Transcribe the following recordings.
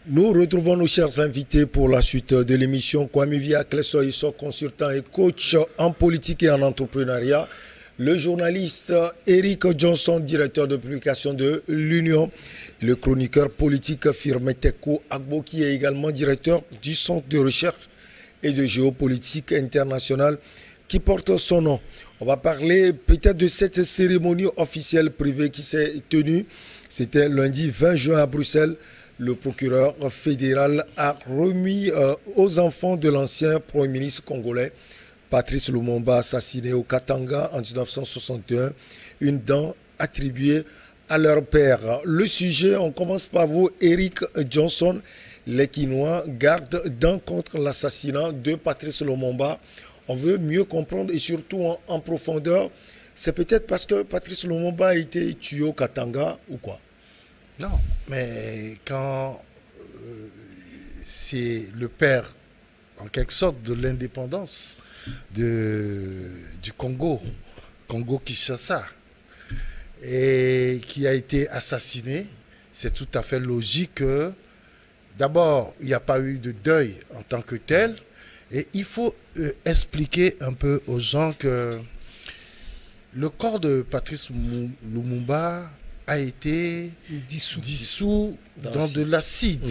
Nous retrouvons nos chers invités pour la suite de l'émission. Kwame Via Klesso, consultant et coach en politique et en entrepreneuriat. Le journaliste Eric Johnson, directeur de publication de l'Union. Le chroniqueur politique Firmeteko Agbo, qui est également directeur du Centre de recherche et de géopolitique internationale qui porte son nom. On va parler peut-être de cette cérémonie officielle privée qui s'est tenue. C'était lundi 20 juin à Bruxelles. Le procureur fédéral a remis aux enfants de l'ancien Premier ministre congolais, Patrice Lumumba, assassiné au Katanga en 1961, une dent attribuée à leur père. Le sujet, on commence par vous, Eric Johnson. Les Quinois gardent dent contre l'assassinat de Patrice Lumumba. On veut mieux comprendre et surtout en profondeur. C'est peut-être parce que Patrice Lumumba a été tué au Katanga ou quoi? Non, mais quand c'est le père, en quelque sorte, de l'indépendance du Congo, Congo-Kinshasa, et qui a été assassiné, c'est tout à fait logique que, d'abord, il n'y a pas eu de deuil en tant que tel, et il faut expliquer un peu aux gens que le corps de Patrice Lumumba a été dissous dans de l'acide.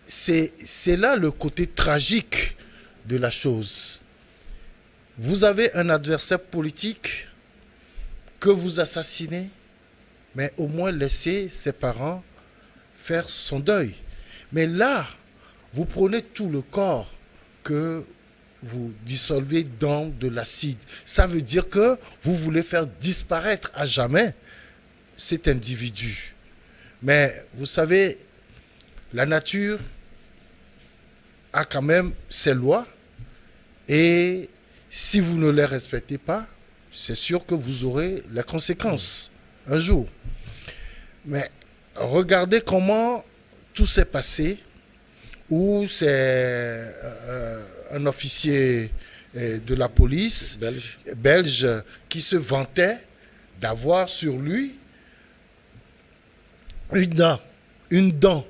C'est là le côté tragique de la chose. Vous avez un adversaire politique que vous assassinez, mais au moins laissez ses parents faire son deuil. Mais là, vous prenez tout le corps que vous dissolvez dans de l'acide. Ça veut dire que vous voulez faire disparaître à jamais cet individu. Mais vous savez, la nature a quand même ses lois et si vous ne les respectez pas, c'est sûr que vous aurez les conséquences un jour. Mais regardez comment tout s'est passé, où c'est un officier de la police belge qui se vantait d'avoir sur lui une dent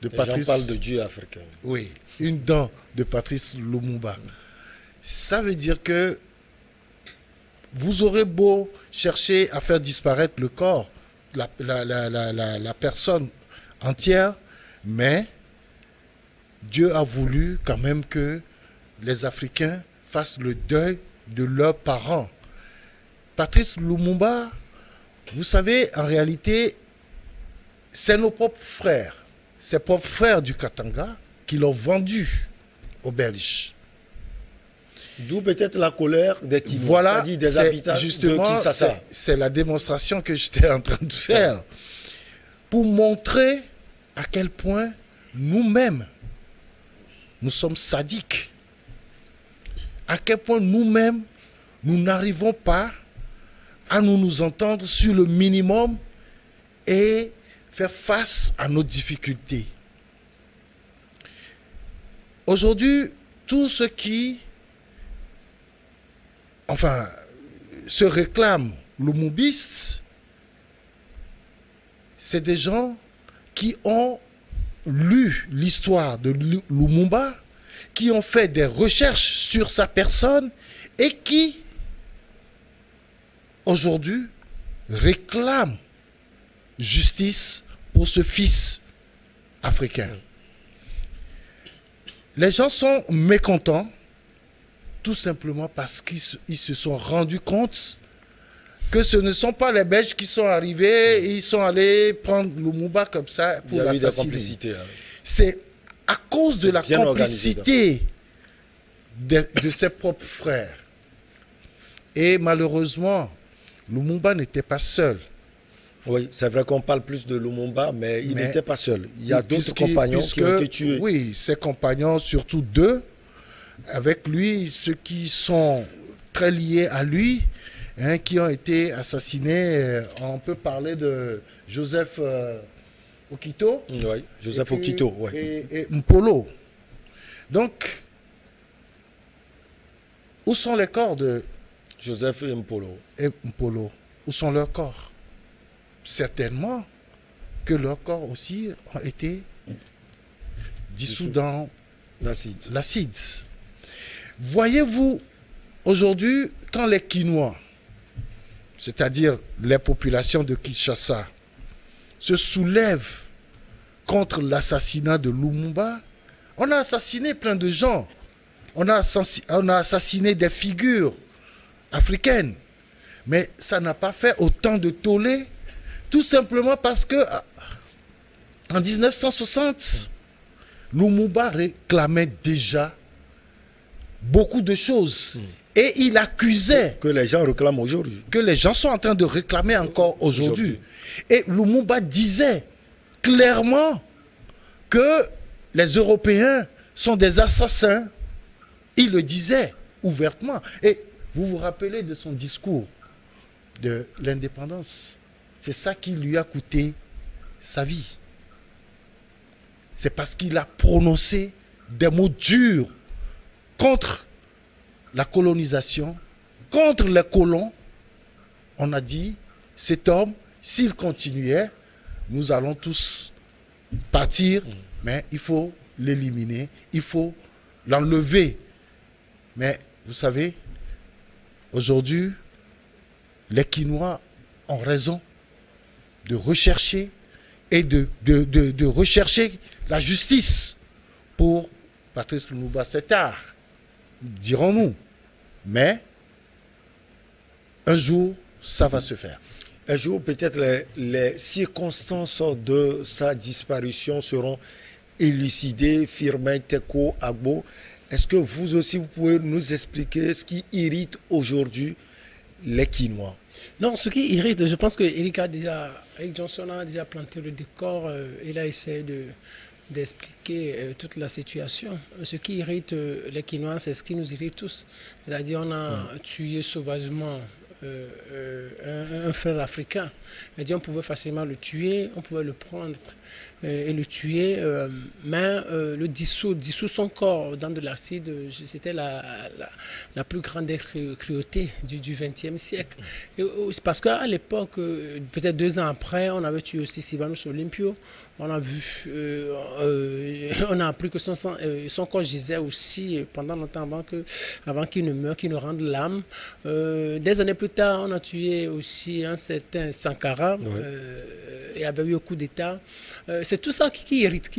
de Patrice. J'en parle de Dieu africain. Oui, une dent de Patrice Lumumba. Ça veut dire que vous aurez beau chercher à faire disparaître le corps, la personne entière, mais Dieu a voulu quand même que les Africains fassent le deuil de leurs parents. Patrice Lumumba, vous savez, en réalité, c'est nos propres frères, ses propres frères du Katanga qui l'ont vendu aux Belges. D'où peut-être la colère des Kivu, voilà, des habitants justement, de Kinshasa. C'est la démonstration que j'étais en train de faire pour montrer à quel point nous-mêmes, nous sommes sadiques. À quel point nous-mêmes, nous n'arrivons pas à nous entendre sur le minimum et faire face à nos difficultés. Aujourd'hui, tous ceux qui se réclament lumumbistes, c'est des gens qui ont lu l'histoire de Lumumba, qui ont fait des recherches sur sa personne et qui, aujourd'hui, réclament justice pour ce fils africain. Les gens sont mécontents tout simplement parce qu'ils se sont rendus compte que ce ne sont pas les Belges qui sont arrivés et ils sont allés prendre Lumumba comme ça pour l'assassiner. C'est à cause de la complicité de ses propres frères. Et malheureusement, Lumumba n'était pas seul. Oui, c'est vrai qu'on parle plus de Lumumba, mais il n'était pas seul. Il y a d'autres compagnons qui ont été tués. Oui, ses compagnons, surtout deux, avec lui, ceux qui sont très liés à lui, hein, qui ont été assassinés. On peut parler de Joseph Okito. Oui, Joseph Okito, oui. Et Mpolo. Donc, où sont les corps de Joseph et Mpolo? Où sont leurs corps? Certainement que leurs corps aussi ont été dissous dans l'acide. l'acide. Voyez-vous, aujourd'hui, quand les Quinois, c'est-à-dire les populations de Kinshasa, se soulèvent contre l'assassinat de Lumumba, on a assassiné plein de gens. On a assassiné des figures africaines. Mais ça n'a pas fait autant de tollé, tout simplement parce que en 1960, Lumumba réclamait déjà beaucoup de choses. Et il accusait... Que les gens réclament aujourd'hui. Que les gens sont en train de réclamer encore aujourd'hui. Et Lumumba disait clairement que les Européens sont des assassins. Il le disait ouvertement. Et vous vous rappelez de son discours de l'indépendance. C'est ça qui lui a coûté sa vie. C'est parce qu'il a prononcé des mots durs contre la colonisation, contre les colons. On a dit, cet homme, s'il continuait, nous allons tous partir, mais il faut l'éliminer, il faut l'enlever. Mais vous savez, aujourd'hui, les Quinois ont raison de rechercher et de rechercher la justice pour Patrice Lumumba. C'est tard, dirons-nous. Mais un jour, ça va se faire. Un jour, peut-être les circonstances de sa disparition seront élucidées. Firmin Teko Agbo, est-ce que vous aussi, vous pouvez nous expliquer ce qui irrite aujourd'hui les Quinois? Non, ce qui irrite, je pense que Eric Johnson a déjà planté le décor. Il a essayé d'expliquer toute la situation. Ce qui irrite les Quinois, c'est ce qui nous irrite tous. C'est-à-dire on a tué sauvagement un frère africain. C'est-à-dire on pouvait facilement le tuer, on pouvait le prendre et le tuer, mais le dissoudre son corps dans de l'acide, c'était la plus grande cruauté du XXe siècle. C'est parce qu'à l'époque, peut-être 2 ans après, on avait tué aussi Sylvanus Olympio. On a vu, on a appris que son corps gisait aussi pendant longtemps avant qu'il ne meure, qu'il ne rende l'âme. Des années plus tard, on a tué aussi un certain Sankara. Oui. Il y avait eu un coup d'État. C'est tout ça qui irrite.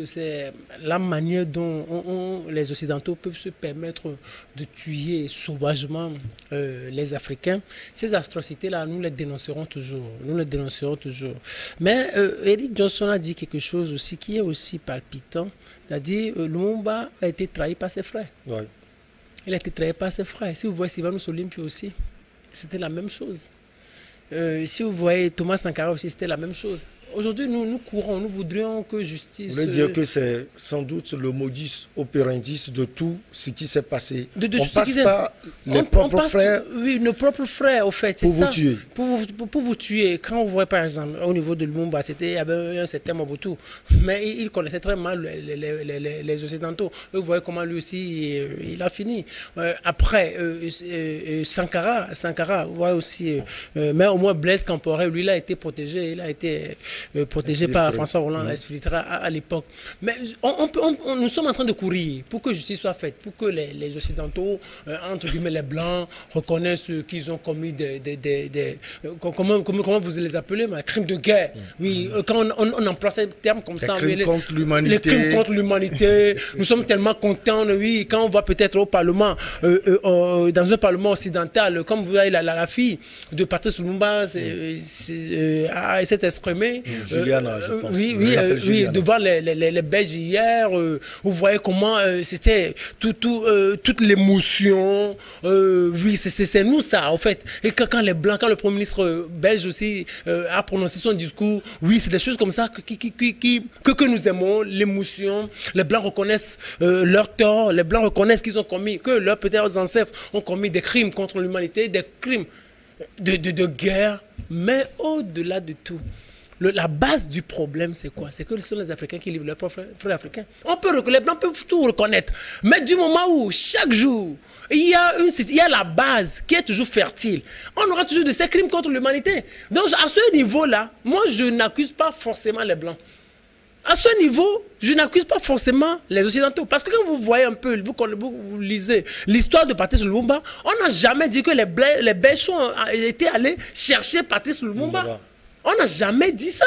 C'est la manière dont les Occidentaux peuvent se permettre de tuer sauvagement les Africains. Ces atrocités-là, nous les dénoncerons toujours. Mais Eric Johnson a dit quelque chose aussi qui est aussi palpitant. C'est-à-dire, Lumumba a été trahi par ses frères. Oui. Il a été trahi par ses frères. Si vous voyez Sylvanus Olympio aussi, c'était la même chose. Si vous voyez Thomas Sankara aussi, c'était la même chose. Aujourd'hui, nous courons, nous voudrions que justice... Vous voulez dire que c'est sans doute le modus operandi de tout ce qui s'est passé. On passe par les propres frères. Oui, nos propres frères, au fait, c'est ça. Pour vous tuer. Quand vous voyez, par exemple, au niveau de Lumumba, il y avait un certain Mobutu, mais il connaissait très mal les Occidentaux. Vous voyez comment lui aussi, il a fini. Après, Sankara, vous voyez aussi... mais au moins, Blaise Compaoré, lui, il a été protégé, il a été... protégé par François Hollande à l'époque. Mais nous sommes en train de courir pour que justice soit faite, pour que les Occidentaux, entre guillemets les Blancs, reconnaissent qu'ils ont commis comment vous les appelez, crimes de guerre. Oui, quand on emploie ces termes comme ça. Les crimes contre l'humanité. Les crimes contre l'humanité. Nous sommes tellement contents, oui, quand on va peut-être au Parlement, dans un Parlement occidental, comme vous voyez la fille de Patrice Lumumba s'est exprimée. Juliana, je pense. Oui, devant les Belges hier, vous voyez comment c'était toute l'émotion. Oui, c'est nous ça, en fait. Et quand les Blancs, quand le Premier ministre belge aussi a prononcé son discours, oui, c'est des choses comme ça que nous aimons, l'émotion. Les Blancs reconnaissent leur tort, les Blancs reconnaissent qu'ils ont commis, que leurs peut-être ancêtres ont commis des crimes contre l'humanité, des crimes de guerre. Mais au-delà de tout, la base du problème, c'est quoi? C'est que ce sont les Africains qui livrent leurs propres frères africains. Les Blancs peuvent tout reconnaître. Mais du moment où, chaque jour, il y a la base qui est toujours fertile, on aura toujours de ces crimes contre l'humanité. Donc, à ce niveau-là, moi, je n'accuse pas forcément les Blancs. À ce niveau, je n'accuse pas forcément les Occidentaux. Parce que quand vous voyez un peu, vous lisez l'histoire de Patrice Lumumba, on n'a jamais dit que les Belges étaient allés chercher Patrice Lumumba. On n'a jamais dit ça.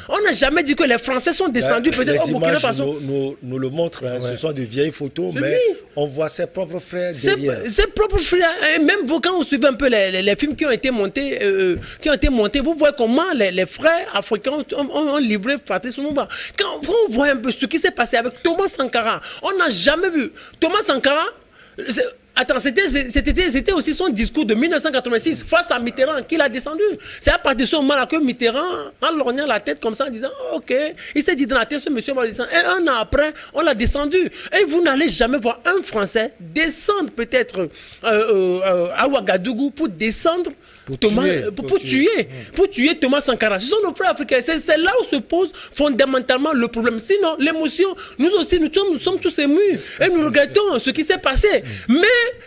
On n'a jamais dit que les Français sont descendus peut-être au Burkina Faso. Nous le montrent, hein, ce sont de vieilles photos, mais on voit ses propres frères derrière. Ses propres frères, et même vous, quand vous suivez un peu les films qui ont été montés, vous voyez comment les frères africains ont livré Patrice Lumumba. Quand vous voyez un peu ce qui s'est passé avec Thomas Sankara, on n'a jamais vu. Thomas Sankara... Attends, c'était aussi son discours de 1986 face à Mitterrand qu'il a descendu. C'est à partir de ce moment-là que Mitterrand, en lorgnant la tête comme ça, en disant oh, ok, il s'est dit dans la tête, ce monsieur va descendre. Et un an après, on l'a descendu. Et vous n'allez jamais voir un Français descendre peut-être à Ouagadougou pour descendre. Pour tuer Thomas Sankara. Ce sont nos frères africains. C'est là où se pose fondamentalement le problème. Sinon, l'émotion, nous aussi, nous sommes tous émus. Et nous regrettons ce qui s'est passé. Mais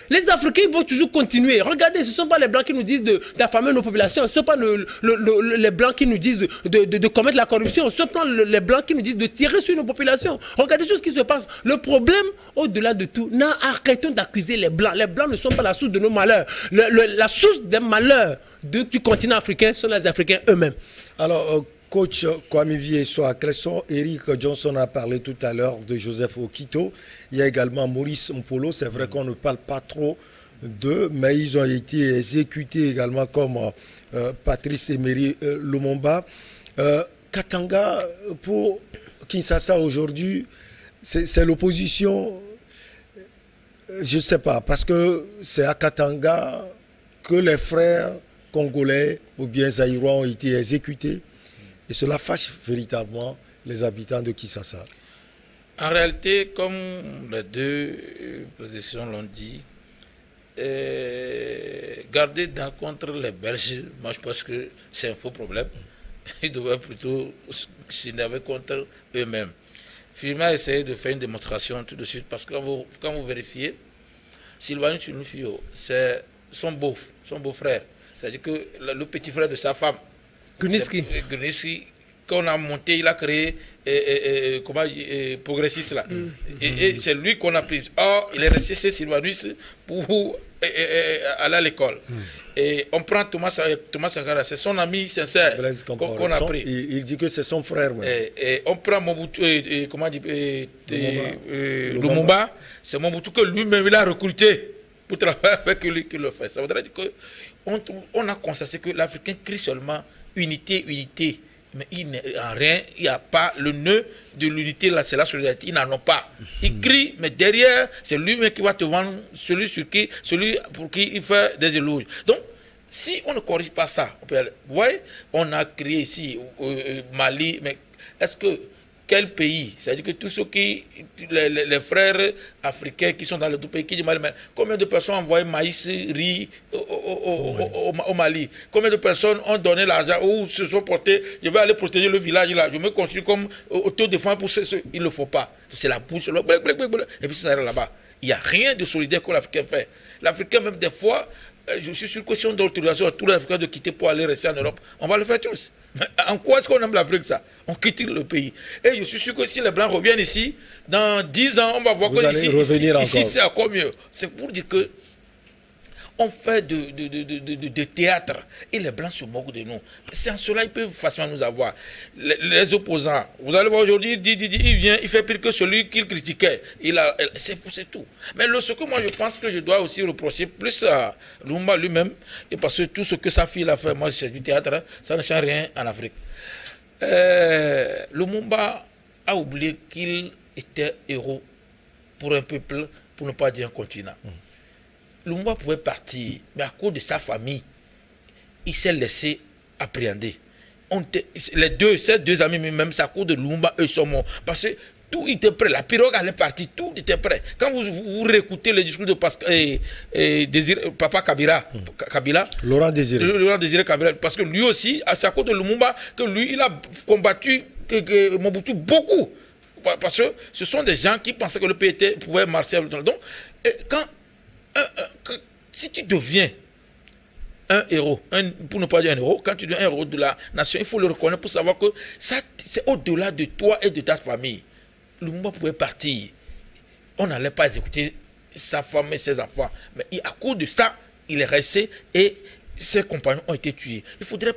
les Africains vont toujours continuer. Regardez, ce ne sont pas les Blancs qui nous disent d'affamer nos populations. Ce ne sont pas les Blancs qui nous disent de commettre la corruption. Ce ne sont pas les Blancs qui nous disent de tirer sur nos populations. Regardez tout ce qui se passe. Le problème, au-delà de tout, arrêtons d'accuser les Blancs. Les Blancs ne sont pas la source de nos malheurs. La source des malheurs du continent africain sont les Africains eux-mêmes. Alors, coach Kwame Vie-Soa Cresson, Eric Johnson a parlé tout à l'heure de Joseph Okito. Il y a également Maurice Mpolo. C'est vrai qu'on ne parle pas trop d'eux, mais ils ont été exécutés également comme Patrice Emery Lumumba. Katanga, pour Kinshasa aujourd'hui, c'est l'opposition. Je ne sais pas, parce que c'est à Katanga que les frères congolais ou bien zaïrois ont été exécutés. Et cela fâche véritablement les habitants de Kinshasa. En réalité, comme les deux positions l'ont dit, garder dans contre les Belges, moi je pense que c'est un faux problème. Ils devraient plutôt s'énerver contre eux-mêmes. Firmin a essayé de faire une démonstration tout de suite, parce que quand vous vérifiez, Sylvain Tchounoufio, c'est son beau-frère. C'est-à-dire que le petit frère de sa femme, Guniski, qu'on a monté, il a créé Progressiste là. Et c'est lui qu'on a pris. Or, il est resté chez Sylvanus pour aller à l'école. Et on prend Thomas Sankara, c'est son ami sincère qu'on a pris. Il dit que c'est son frère. Et on prend Mobutu, Lumumba, c'est Mobutu que lui-même il a recruté pour travailler avec lui qui le fait. Ça voudrait dire qu'on a constaté que l'Africain crie seulement unité, unité. Mais en rien, il n'y a pas le nœud de l'unité, là, c'est la solidarité. Ils n'en ont pas. Ils crient, mais derrière, c'est lui-même qui va te vendre celui pour qui il fait des éloges. Donc, si on ne corrige pas ça, vous voyez, on a créé ici Mali, mais est-ce que quel pays, c'est-à-dire que tous ceux les frères africains qui sont dans le pays qui disent Mali, combien de personnes ont envoyé maïs, riz au Mali? Combien de personnes ont donné l'argent ou se sont portés, je vais aller protéger le village là, je me construis comme autodéfense pour ce, il ne le faut pas. C'est la bouche, et puis ça arrive là-bas. Il n'y a rien de solidaire que l'Africain fait. L'Africain, même des fois, je suis sûr que si on donne l'autorisation à tous les Africains de quitter pour aller rester en Europe, on va le faire tous. Mais en quoi est-ce qu'on aime l'Afrique, ça? On quitte le pays. Et je suis sûr que si les Blancs reviennent ici, dans 10 ans, on va voir que ici c'est encore mieux. C'est pour dire que on fait de théâtre et les Blancs se moquent de nous. C'est en cela qu'ils peuvent facilement nous avoir. Les opposants, vous allez voir aujourd'hui, il vient, il fait pire que celui qu'il critiquait. C'est tout. Mais ce que moi je pense que je dois aussi reprocher plus à Lumumba lui-même, et parce que tout ce que sa fille a fait, moi c'est du théâtre, hein, ça ne change rien en Afrique. Lumumba a oublié qu'il était héros pour un peuple, pour ne pas dire un continent. Lumumba pouvait partir, mais à cause de sa famille, il s'est laissé appréhender. Ces deux amis, même, c'est à cause de Lumumba, eux sont morts. Parce que tout était prêt, la pirogue allait partir, tout était prêt. Quand vous réécoutez le discours de Papa Kabila, Laurent Désiré Kabila, parce que lui aussi, c'est à cause de Lumumba que lui, il a combattu Mobutu beaucoup. Parce que ce sont des gens qui pensaient que le pays pouvait marcher. Donc, si tu deviens un héros, pour ne pas dire un héros, quand tu dis un héros de la nation, il faut le reconnaître pour savoir que ça, c'est au-delà de toi et de ta famille. Lumumba pouvait partir. On n'allait pas exécuter sa femme et ses enfants. Mais à cause de ça, il est resté et ses compagnons ont été tués. Il faudrait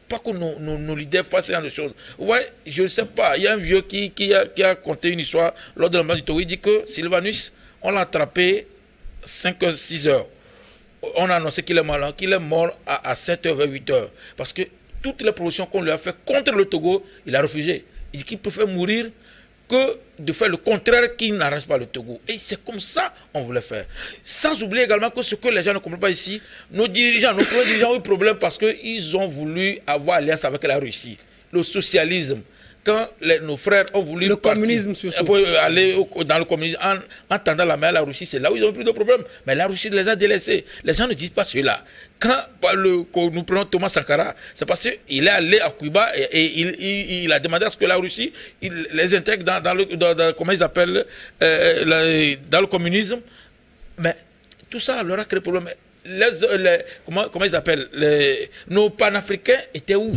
pas que nos leaders fassent ce genre de choses. Vous voyez, je ne sais pas, il y a un vieux qui a conté une histoire lors de la mort du Togo. Il dit que Sylvanus, on l'a attrapé 5h, 6h. On a annoncé qu'il est mort à 7h, 8h. Parce que toutes les propositions qu'on lui a faites contre le Togo, il a refusé. Il dit qu'il préfère mourir que de faire le contraire qui n'arrange pas le Togo. Et c'est comme ça qu'on voulait faire. Sans oublier également que ce que les gens ne comprennent pas ici, nos premiers dirigeants ont eu problème parce qu'ils ont voulu avoir alliance avec la Russie. Le socialisme. Quand nos frères ont voulu le communisme surtout. Aller dans le communisme en tendant la main à la Russie, c'est là où ils ont eu plus de problèmes. Mais la Russie les a délaissés. Les gens ne disent pas cela. Quand nous prenons Thomas Sankara, c'est parce qu'il est allé à Cuba et il a demandé à ce que la Russie les intègre dans comment ils appellent, dans le communisme. Mais tout ça leur a créé problème. Comment ils appellent, nos panafricains étaient où?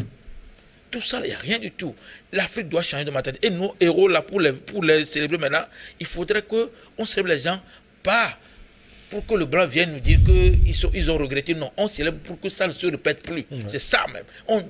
Tout ça, il n'y a rien du tout. L'Afrique doit changer de mentalité. Et nos héros, là, pour les célébrer maintenant, il faudrait qu'on célèbre les gens, pas pour que le blanc vienne nous dire qu'ils ont regretté. Non, on célèbre pour que ça ne se répète plus. C'est ça même.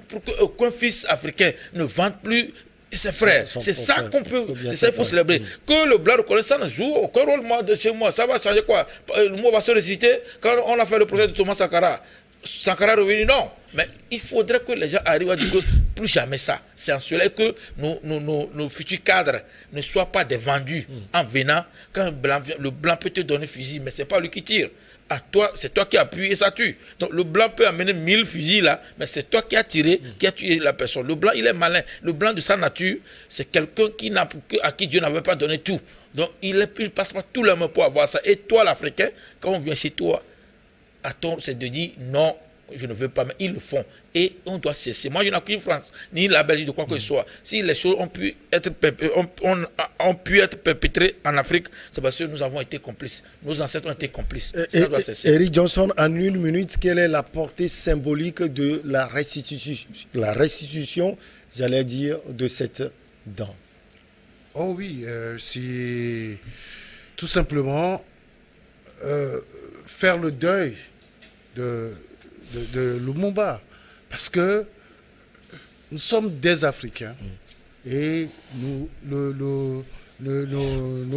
Pour qu'aucun fils africain ne vende plus ses frères. C'est ça qu'on peut. C'est ça qu'il faut célébrer. Que le blanc reconnaisse, ça ne joue aucun rôle de chez moi. Ça va changer quoi? Le mot va se réciter quand on a fait le projet de Thomas Sankara. Sankara est revenu, non. Mais il faudrait que les gens arrivent à dire que plus jamais ça. C'est en cela que nos futurs cadres ne soient pas des vendus en venant. Quand le blanc peut te donner un fusil, mais ce n'est pas lui qui tire. À toi, c'est toi qui appuies et ça tue. Donc le blanc peut amener 1000 fusils là, mais c'est toi qui as tiré, qui a tué la personne. Le blanc, il est malin. Le blanc de sa nature, c'est quelqu'un à qui Dieu n'avait pas donné tout. Donc il passe pas tout le monde pour avoir ça. Et toi, l'Africain, quand on vient chez toi, c'est de dire non, je ne veux pas, mais ils le font. Et on doit cesser. Moi, je n'ai qu'une France, ni la Belgique, de quoi que ce soit. Si les choses ont pu être perpétrées en Afrique, c'est parce que nous avons été complices. Nos ancêtres ont été complices. Ça doit cesser. Eric Johnson, en une minute, quelle est la portée symbolique de la restitution, j'allais dire, de cette dent? Oh oui, c'est tout simplement faire le deuil de Lumumba, parce que nous sommes des Africains et nos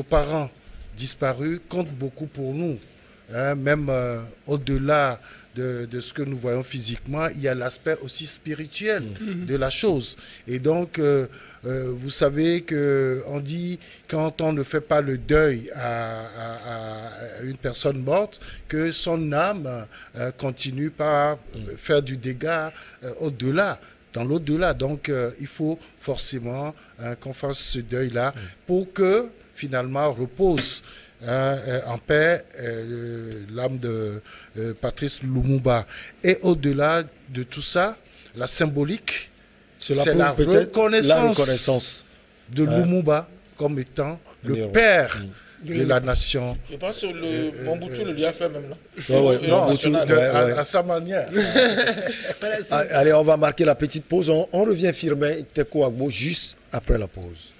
parents disparus comptent beaucoup pour nous, hein, même au-delà de ce que nous voyons physiquement, il y a l'aspect aussi spirituel de la chose. Et donc, vous savez qu'on dit, quand on ne fait pas le deuil à une personne morte, que son âme continue par faire du dégât au-delà, dans l'au-delà. Donc, il faut forcément qu'on fasse ce deuil-là pour que, finalement, repose en paix l'âme de Patrice Lumumba. Et au-delà de tout ça, la symbolique, c'est la reconnaissance de Lumumba comme étant le père de la nation. Je pense que Mobutu le lui a fait même là. Non, à sa manière. Allez, on va marquer la petite pause. On revient Firmin Teko Agbo juste après la pause.